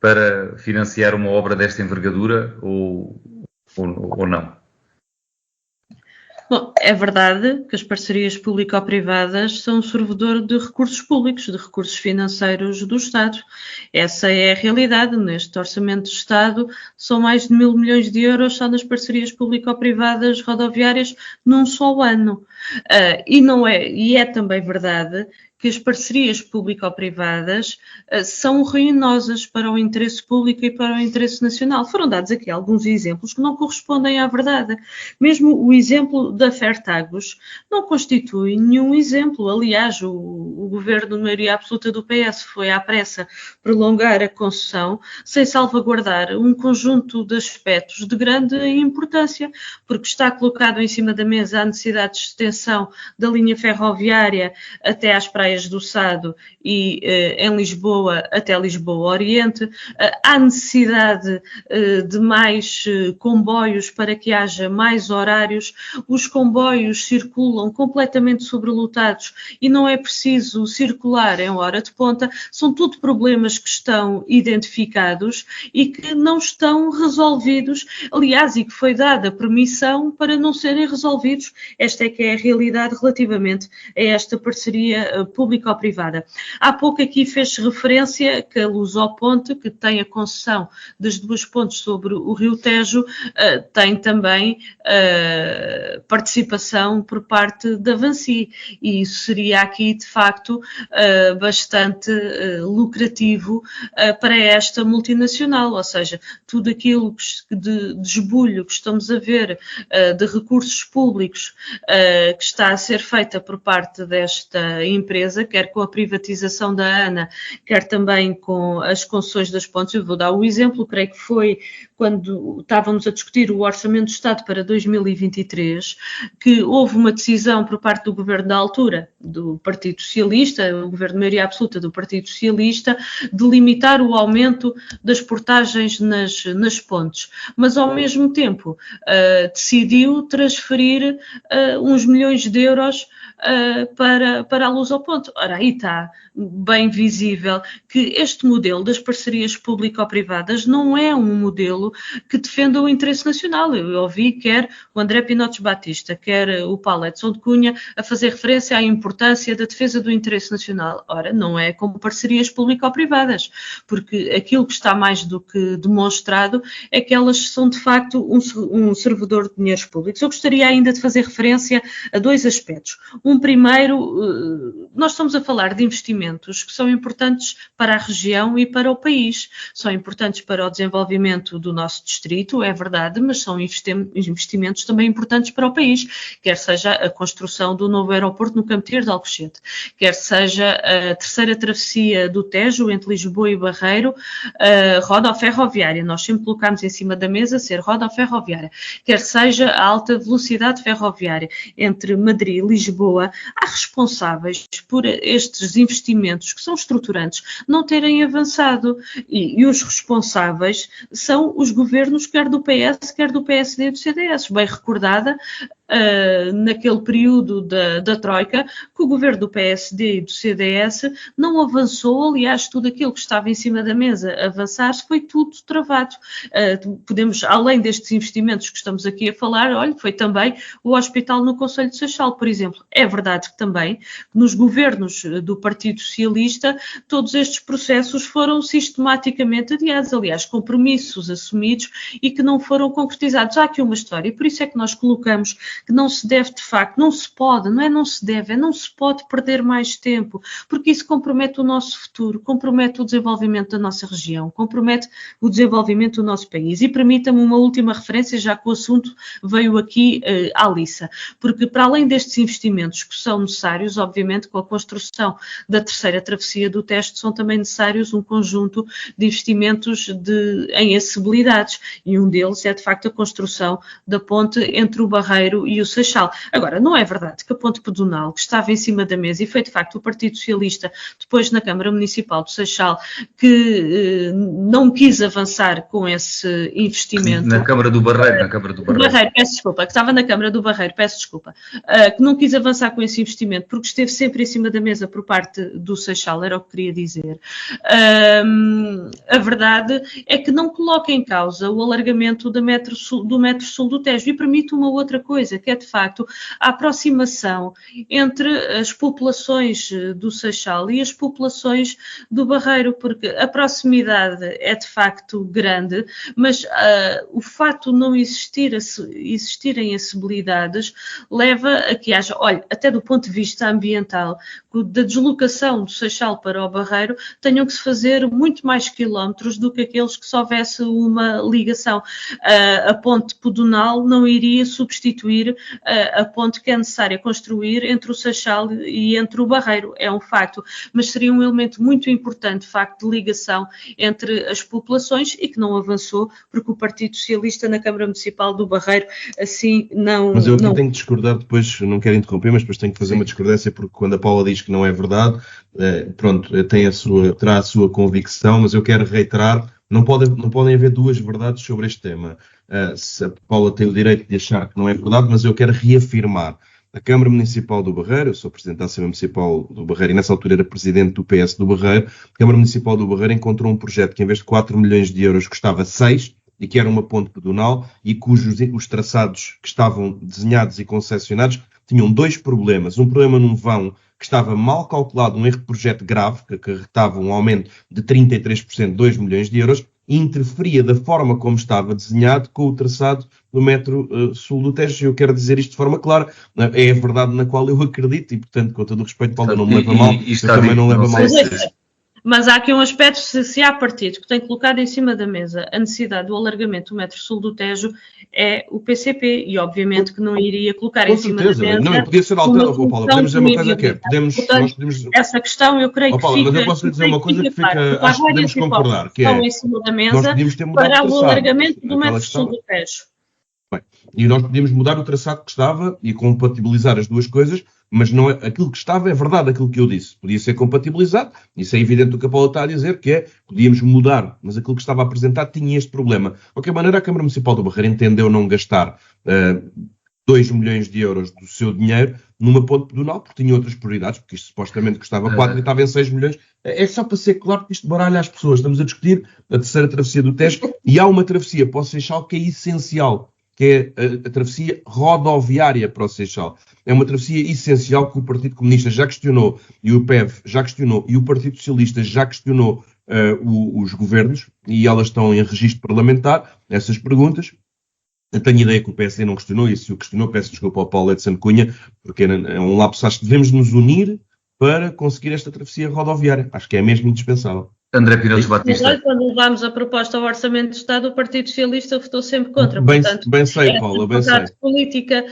para financiar uma obra desta envergadura ou não? Bom, é verdade que as parcerias público-privadas são um servidor de recursos públicos, de recursos financeiros do Estado. Essa é a realidade. Neste Orçamento do Estado são mais de 1.000 milhões de euros só nas parcerias público-privadas rodoviárias num só ano. E é também verdade que as parcerias público-privadas são ruinosas para o interesse público e para o interesse nacional. Foram dados aqui alguns exemplos que não correspondem à verdade. Mesmo o exemplo da Fertagos não constitui nenhum exemplo. Aliás, o governo de maioria absoluta do PS foi à pressa prolongar a concessão sem salvaguardar um conjunto de aspectos de grande importância, porque está colocado em cima da mesa a necessidade de extensão da linha ferroviária até às praias Baias do Sado e em Lisboa até Lisboa Oriente. Há necessidade de mais comboios para que haja mais horários. Os comboios circulam completamente sobrelotados e não é preciso circular em hora de ponta. São tudo problemas que estão identificados e que não estão resolvidos, aliás, e que foi dada permissão para não serem resolvidos. Esta é que é a realidade relativamente a esta parceria público-privada. Há pouco aqui fez referência que a Lusoponte, que tem a concessão das duas pontes sobre o Rio Tejo, tem também participação por parte da Vinci, e isso seria aqui, de facto, bastante lucrativo para esta multinacional, ou seja, tudo aquilo de desbulho que estamos a ver de recursos públicos que está a ser feita por parte desta empresa, quer com a privatização da ANA, quer também com as concessões das pontes. Eu vou dar um exemplo, creio que foi quando estávamos a discutir o Orçamento do Estado para 2023, que houve uma decisão por parte do governo da altura, do Partido Socialista, o governo de maioria absoluta do Partido Socialista, de limitar o aumento das portagens nas pontes, mas ao mesmo tempo decidiu transferir uns milhões de euros para a Lusoponte. Ora, aí está bem visível que este modelo das parcerias público-privadas não é um modelo que defenda o interesse nacional. Eu ouvi quer o André Pinotes Batista, quer o Paulo Edson de Cunha a fazer referência à importância da defesa do interesse nacional. Ora, não é como parcerias público-privadas, porque aquilo que está mais do que demonstrado é que elas são de facto um servidor de dinheiros públicos. Eu gostaria ainda de fazer referência a dois aspectos. Um primeiro, nós estamos a falar de investimentos que são importantes para a região e para o país. São importantes para o desenvolvimento do nosso distrito, é verdade, mas são investimentos também importantes para o país, quer seja a construção do novo aeroporto no Campo de Alcochete, quer seja a terceira travessia do Tejo entre Lisboa e Barreiro, rodoferroviária. Nós sempre colocamos em cima da mesa ser rodoferroviária, quer seja a alta velocidade ferroviária entre Madrid e Lisboa. Há responsáveis por estes investimentos que são estruturantes não terem avançado, e os responsáveis são os governos quer do PS, quer do PSD e do CDS. Bem recordada naquele período da Troika, que o governo do PSD e do CDS não avançou. Aliás, tudo aquilo que estava em cima da mesa avançar-se foi tudo travado. Podemos, além destes investimentos que estamos aqui a falar, olha, foi também o hospital no Concelho de Seixal, por exemplo. É verdade que também nos governos do Partido Socialista todos estes processos foram sistematicamente adiados, aliás, compromissos assumidos e que não foram concretizados. Há aqui uma história, e por isso é que nós colocamos que não se deve, de facto, não se pode, não é não se deve, é não se pode perder mais tempo, porque isso compromete o nosso futuro, compromete o desenvolvimento da nossa região, compromete o desenvolvimento do nosso país. E permita-me uma última referência, já que o assunto veio aqui à liça, porque para além destes investimentos que são necessários, obviamente, com a construção da terceira travessia do Tejo, são também necessários um conjunto de investimentos em acessibilidades, e um deles é, de facto, a construção da ponte entre o Barreiro e o Seixal. Agora, não é verdade que a ponte pedonal, que estava em cima da mesa, e foi, de facto, o Partido Socialista, depois na Câmara Municipal do Seixal, que não quis avançar com esse investimento. Na Câmara do Barreiro, peço desculpa, que estava na Câmara do Barreiro, peço desculpa, que não quis avançar com esse investimento, porque esteve sempre em cima da mesa por parte do Seixal, era o que queria dizer. A verdade é que não coloca em causa o alargamento do metro sul do Tejo, e permite uma outra coisa, que é, de facto, a aproximação entre as populações do Seixal e as populações do Barreiro, porque a proximidade é, de facto, grande, mas o facto de não existirem acessibilidades leva a que haja, olha, até do ponto de vista ambiental, da deslocação do Seixal para o Barreiro, tenham que se fazer muito mais quilómetros do que aqueles que se houvesse uma ligação. A ponte pedonal não iria substituir construir a ponte que é necessária construir entre o Seixal e entre o Barreiro, é um facto, mas seria um elemento muito importante, de facto, de ligação entre as populações e que não avançou, porque o Partido Socialista na Câmara Municipal do Barreiro assim não... Mas eu aqui tenho que discordar depois, não quero interromper, mas depois tenho que fazer uma discordância, porque quando a Paula diz que não é verdade, terá a sua convicção, mas eu quero reiterar, não podem haver duas verdades sobre este tema. A Paula tem o direito de achar que não é verdade, mas eu quero reafirmar. A Câmara Municipal do Barreiro, eu sou Presidente da Assembleia Municipal do Barreiro e nessa altura era Presidente do PS do Barreiro, a Câmara Municipal do Barreiro encontrou um projeto que em vez de 4 milhões de euros custava 6, e que era uma ponte pedonal e cujos os traçados que estavam desenhados e concessionados tinham dois problemas. Um problema num vão que estava mal calculado, um erro de projeto grave, que acarretava um aumento de 33%, 2 milhões de euros, e interferia da forma como estava desenhado com o traçado do metro sul do Tejo. Eu quero dizer isto de forma clara, é a verdade na qual eu acredito e, portanto, com todo o respeito, Paulo, não me leva mal, eu também não levo mal. Mas há aqui um aspecto, se há partido que tem colocado em cima da mesa a necessidade do alargamento do metro sul do Tejo, é o PCP, e obviamente que não iria colocar em cima da mesa... Não, podia ser alterado, Paula, podemos dizer uma coisa que é, essa questão eu creio que Paula, fica... Mas eu posso dizer uma coisa que fica, acho que podemos concordar, que é... em cima da mesa para o alargamento do metro sul do Tejo. Bem, e nós podíamos mudar o traçado que estava e compatibilizar as duas coisas, mas não é, aquilo que estava é verdade, aquilo que eu disse. Podia ser compatibilizado, isso é evidente do que a Paula está a dizer, que é, podíamos mudar, mas aquilo que estava apresentado tinha este problema. De qualquer maneira, a Câmara Municipal do Barreiro entendeu não gastar 2 milhões de euros do seu dinheiro numa ponte pedonal, porque tinha outras prioridades, porque isto supostamente custava 4 e estava em 6 milhões. É só para ser claro que isto baralha as pessoas. Estamos a discutir a terceira travessia do Tejo e há uma travessia para o Seixal que é essencial, que é a travessia rodoviária para o Seixal. É uma travessia essencial que o Partido Comunista já questionou, e o PEV já questionou, e o Partido Socialista já questionou os governos, e elas estão em registro parlamentar, essas perguntas. Eu tenho ideia que o PSD não questionou, e se o questionou, peço desculpa ao Paulo Edson Cunha, porque é um lapso. Acho que devemos nos unir para conseguir esta travessia rodoviária. Acho que é mesmo indispensável. André Pinotes Batista. Quando levámos a proposta ao Orçamento de Estado, o Partido Socialista votou sempre contra. Bem sei, Paula, bem sei. A política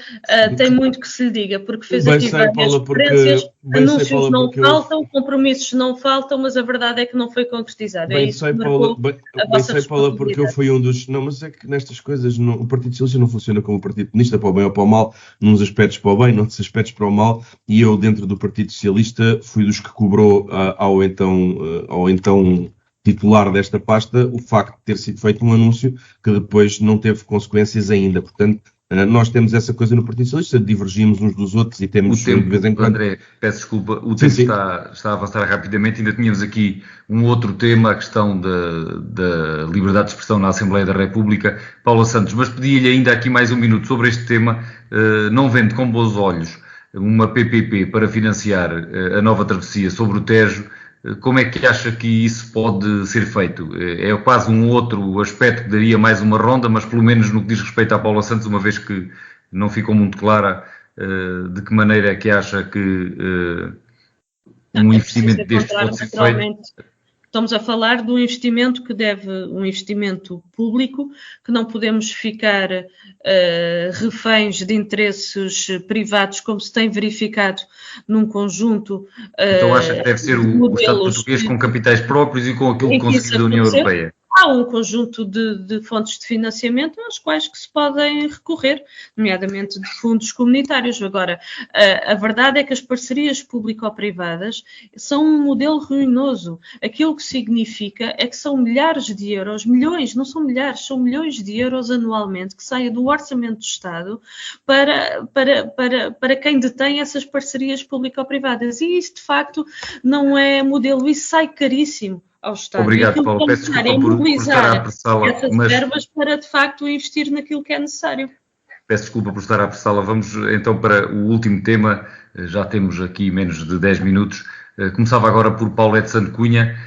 tem muito que se lhe diga, porque fez bem aqui sei, várias Paula, referências, anúncios Paula, não faltam, compromissos não faltam, mas a verdade é que não foi concretizado. Bem sei, Paula, porque eu fui um dos... Não, mas é que nestas coisas o Partido Socialista não funciona como o Partido Comunista, para o bem ou para o mal, nos aspectos para o bem, noutros aspectos para o mal, e eu, dentro do Partido Socialista, fui dos que cobrou ao então titular desta pasta o facto de ter sido feito um anúncio que depois não teve consequências ainda. Portanto, nós temos essa coisa no Partido Socialista, divergimos uns dos outros e temos o tempo, de vez em quando... André, peço desculpa, o tempo está a avançar rapidamente. Ainda tínhamos aqui um outro tema, a questão da liberdade de expressão na Assembleia da República. Paula Santos, mas pedi-lhe ainda aqui mais um minuto sobre este tema. Não vende com bons olhos uma PPP para financiar a nova travessia sobre o Tejo. Como é que acha que isso pode ser feito? É quase um outro aspecto que daria mais uma ronda, mas pelo menos no que diz respeito à Paula Santos, uma vez que não ficou muito clara de que maneira é que acha que um investimento deste pode ser feito. Estamos a falar de um investimento um investimento público, que não podemos ficar reféns de interesses privados, como se tem verificado num conjunto. Então acha que deve ser o Estado português com capitais próprios e com aquilo que conseguiu da União Europeia? Há um conjunto de fontes de financiamento às quais que se podem recorrer, nomeadamente de fundos comunitários. Agora, a verdade é que as parcerias público-privadas são um modelo ruinoso. Aquilo que significa é que são milhares de euros, milhões, não são milhares, são milhões de euros anualmente que saem do Orçamento do Estado para quem detém essas parcerias público-privadas. E isso, de facto, não é modelo, isso sai caríssimo ao Estado. Obrigado, Paulo. Peço desculpa por estar a apressá-la. Essas verbas para, de facto, investir naquilo que é necessário. Peço desculpa por estar a apressá-la. Vamos então para o último tema. Já temos aqui menos de 10 minutos. Começava agora por Paulo Edson Cunha.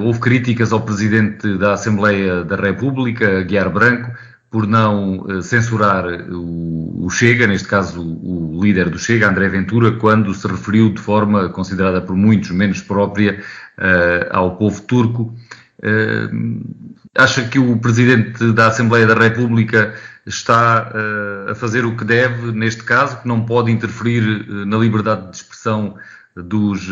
Houve críticas ao Presidente da Assembleia da República, Aguiar Branco, por não censurar o Chega, neste caso o líder do Chega, André Ventura, quando se referiu de forma considerada por muitos menos própria ao povo turco. Acha que o Presidente da Assembleia da República está a fazer o que deve neste caso, que não pode interferir na liberdade de expressão dos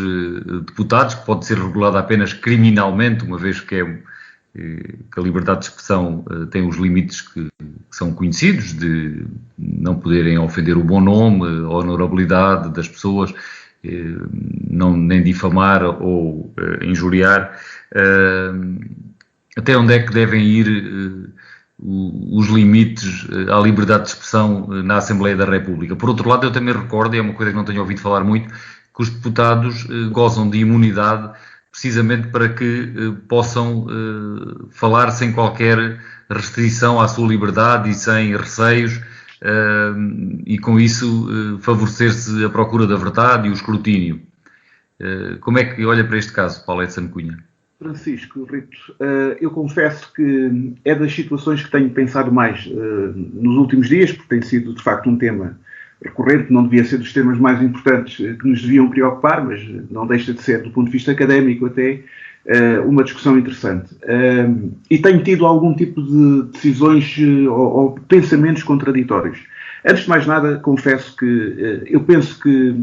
deputados, que pode ser regulada apenas criminalmente, uma vez que a liberdade de expressão tem os limites que são conhecidos, de não poderem ofender o bom nome, a honorabilidade das pessoas, nem difamar ou injuriar. Até onde é que devem ir os limites à liberdade de expressão na Assembleia da República? Por outro lado, eu também recordo, e é uma coisa que não tenho ouvido falar muito, que os deputados gozam de imunidade precisamente para que possam falar sem qualquer restrição à sua liberdade e sem receios, e com isso favorecer-se a procura da verdade e o escrutínio. Como é que olha para este caso, Paulo Edson Cunha? Francisco, Rito, eu confesso que é das situações que tenho pensado mais nos últimos dias, porque tem sido de facto um tema recorrente, não devia ser dos temas mais importantes que nos deviam preocupar, mas não deixa de ser, do ponto de vista académico até, uma discussão interessante. E tenho tido algum tipo de decisões ou pensamentos contraditórios. Antes de mais nada, confesso que eu penso que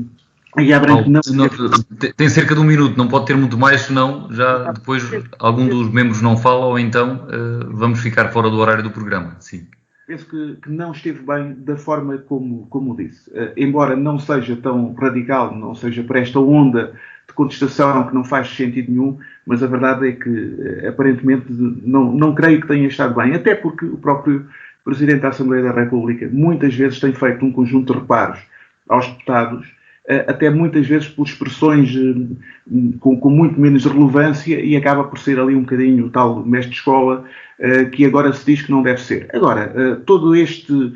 tem cerca de 1 minuto, não pode ter muito mais, senão já depois algum dos membros não fala, ou então vamos ficar fora do horário do programa. Sim. Penso que não esteve bem da forma como disse. Embora não seja tão radical, não seja para esta onda de contestação que não faz sentido nenhum, mas a verdade é que aparentemente não creio que tenha estado bem, até porque o próprio Presidente da Assembleia da República muitas vezes tem feito um conjunto de reparos aos deputados, até muitas vezes por expressões com muito menos relevância, e acaba por ser ali um bocadinho o tal mestre de escola que agora se diz que não deve ser. Agora, todo este,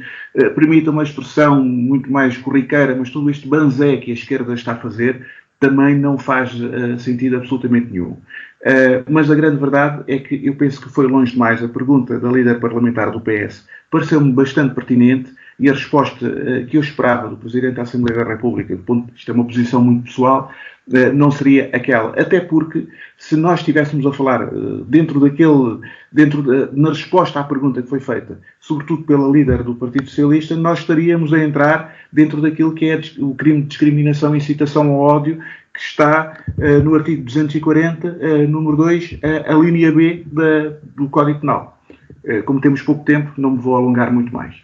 permita uma expressão muito mais corriqueira, mas todo este banzé que a esquerda está a fazer também não faz sentido absolutamente nenhum. Mas a grande verdade é que eu penso que foi longe demais. A pergunta da líder parlamentar do PS pareceu-me bastante pertinente, e a resposta que eu esperava do Presidente da Assembleia da República, isto é uma posição muito pessoal, não seria aquela. Até porque, se nós estivéssemos a falar na resposta à pergunta que foi feita, sobretudo pela líder do Partido Socialista, nós estaríamos a entrar dentro daquilo que é o crime de discriminação e incitação ao ódio, que está no artigo 240, número 2, a linha B do Código Penal. Como temos pouco tempo, não me vou alongar muito mais.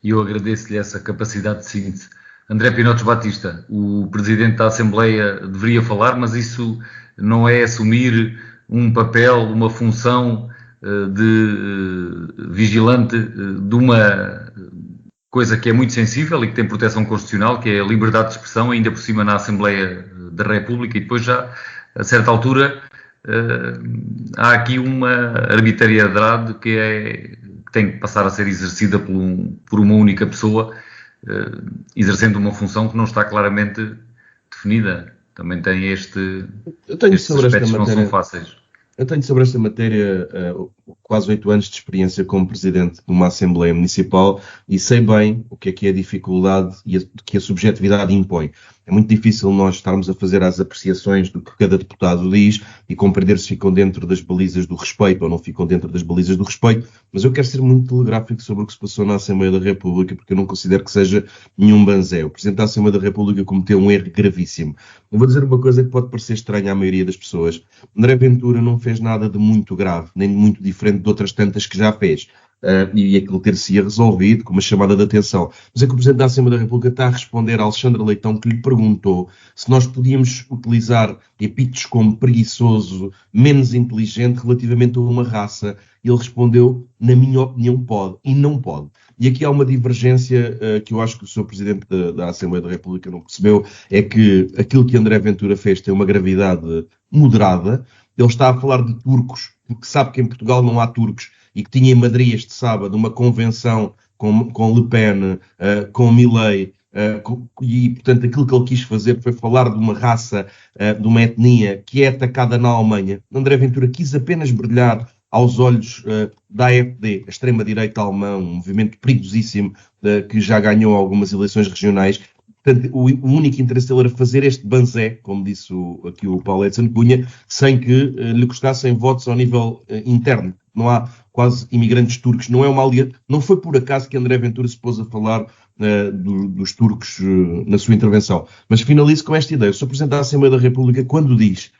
E eu agradeço-lhe essa capacidade de síntese. André Pinotes Batista, o Presidente da Assembleia deveria falar, mas isso não é assumir um papel, uma função de vigilante de uma coisa que é muito sensível e que tem proteção constitucional, que é a liberdade de expressão, ainda por cima na Assembleia da República, e depois já, a certa altura, há aqui uma arbitrariedade que tem que passar a ser exercida por uma única pessoa, exercendo uma função que não está claramente definida. Também tem estes aspectos que não são fáceis. Eu tenho sobre esta matéria quase 8 anos de experiência como Presidente de uma Assembleia Municipal e sei bem o que é a dificuldade que a subjetividade impõe. É muito difícil nós estarmos a fazer as apreciações do que cada deputado diz e compreender se ficam dentro das balizas do respeito ou não ficam dentro das balizas do respeito, mas eu quero ser muito telegráfico sobre o que se passou na Assembleia da República, porque eu não considero que seja nenhum banzé. O Presidente da Assembleia da República cometeu um erro gravíssimo. Eu vou dizer uma coisa que pode parecer estranha à maioria das pessoas. André Ventura não fez nada de muito grave, nem de muito diferente de outras tantas que já fez. E aquilo ter-se-ia resolvido com uma chamada de atenção. Mas é que o Presidente da Assembleia da República está a responder a Alexandre Leitão, que lhe perguntou se nós podíamos utilizar epítetos como preguiçoso, menos inteligente, relativamente a uma raça. E ele respondeu, na minha opinião, pode. E não pode. E aqui há uma divergência que eu acho que o Sr. Presidente da Assembleia da República não percebeu, é que aquilo que André Ventura fez tem uma gravidade moderada. Ele está a falar de turcos, porque sabe que em Portugal não há turcos, e que tinha em Madrid este sábado uma convenção com Le Pen, com Milei, e portanto aquilo que ele quis fazer foi falar de uma raça, de uma etnia que é atacada na Alemanha. André Ventura quis apenas brilhar aos olhos da AfD, a extrema-direita alemã, um movimento perigosíssimo que já ganhou algumas eleições regionais. Portanto, o único interesse dele era fazer este banzé, como disse aqui o Paulo Edson Cunha, sem que lhe custassem votos ao nível interno. Não há quase imigrantes turcos, não é uma aliança. Não foi por acaso que André Ventura se pôs a falar dos turcos na sua intervenção. Mas finalizo com esta ideia. O Sr. Presidente da Assembleia da República, quando diz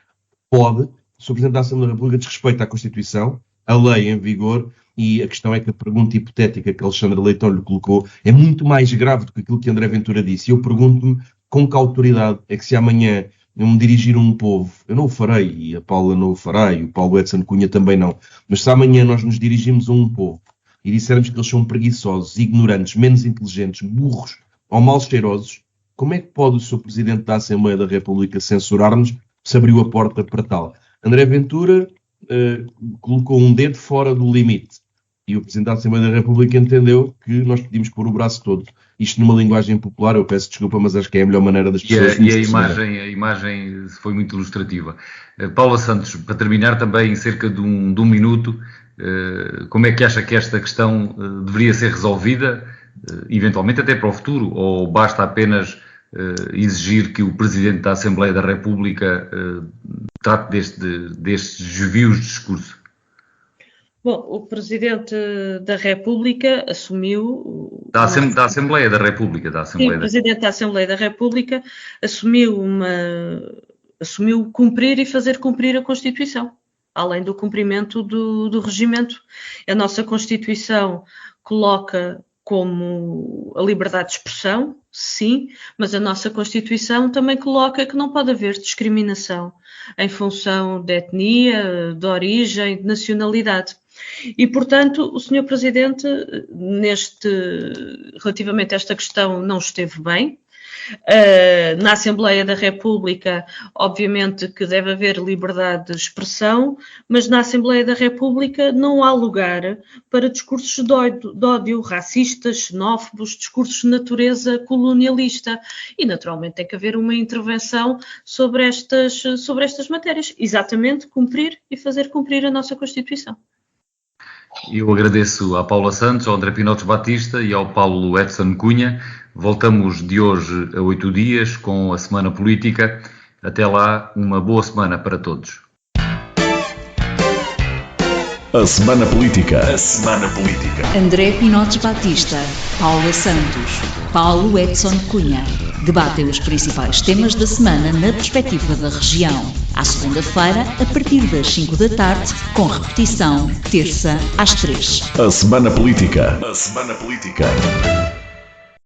pode, o Sr. Presidente da Assembleia da República desrespeita a Constituição, a lei em vigor, e a questão é que a pergunta hipotética que Alexandre Leitão lhe colocou é muito mais grave do que aquilo que André Ventura disse. E eu pergunto-me com que autoridade é que, se amanhã eu me dirigir a um povo, eu não o farei, e a Paula não o fará, e o Paulo Edson Cunha também não, mas se amanhã nós nos dirigimos a um povo e dissermos que eles são preguiçosos, ignorantes, menos inteligentes, burros ou mal cheirosos, como é que pode o Sr. Presidente da Assembleia da República censurar-nos se abriu a porta para tal? André Ventura colocou um dedo fora do limite e o Presidente da Assembleia da República entendeu que nós podíamos pôr o braço todo. Isto numa linguagem popular, eu peço desculpa, mas acho que é a melhor maneira das pessoas... E a imagem foi muito ilustrativa. Paula Santos, para terminar também em cerca de um minuto, como é que acha que esta questão deveria ser resolvida, eventualmente até para o futuro, ou basta apenas exigir que o Presidente da Assembleia da República trate destes desvios de discurso? Bom, o Presidente da República assumiu... Da Assembleia da República. Sim, o Presidente da Assembleia da República assumiu cumprir e fazer cumprir a Constituição, além do cumprimento do regimento. A nossa Constituição coloca como a liberdade de expressão, sim, mas a nossa Constituição também coloca que não pode haver discriminação em função de etnia, de origem, de nacionalidade. E, portanto, o Sr. Presidente, relativamente a esta questão, não esteve bem. Na Assembleia da República, obviamente que deve haver liberdade de expressão, mas na Assembleia da República não há lugar para discursos de ódio, racistas, xenófobos, discursos de natureza colonialista. E, naturalmente, tem que haver uma intervenção sobre estas matérias. Exatamente, cumprir e fazer cumprir a nossa Constituição. Eu agradeço à Paula Santos, ao André Pinotes Batista e ao Paulo Edson Cunha. Voltamos de hoje a 8 dias com a Semana Política. Até lá, uma boa semana para todos. A Semana Política. A Semana Política. André Pinotes Batista, Paula Santos, Paulo Edson Cunha. Debatem os principais temas da semana na perspectiva da região. À segunda-feira, a partir das 5 da tarde, com repetição, terça às 3. A Semana Política. A Semana Política.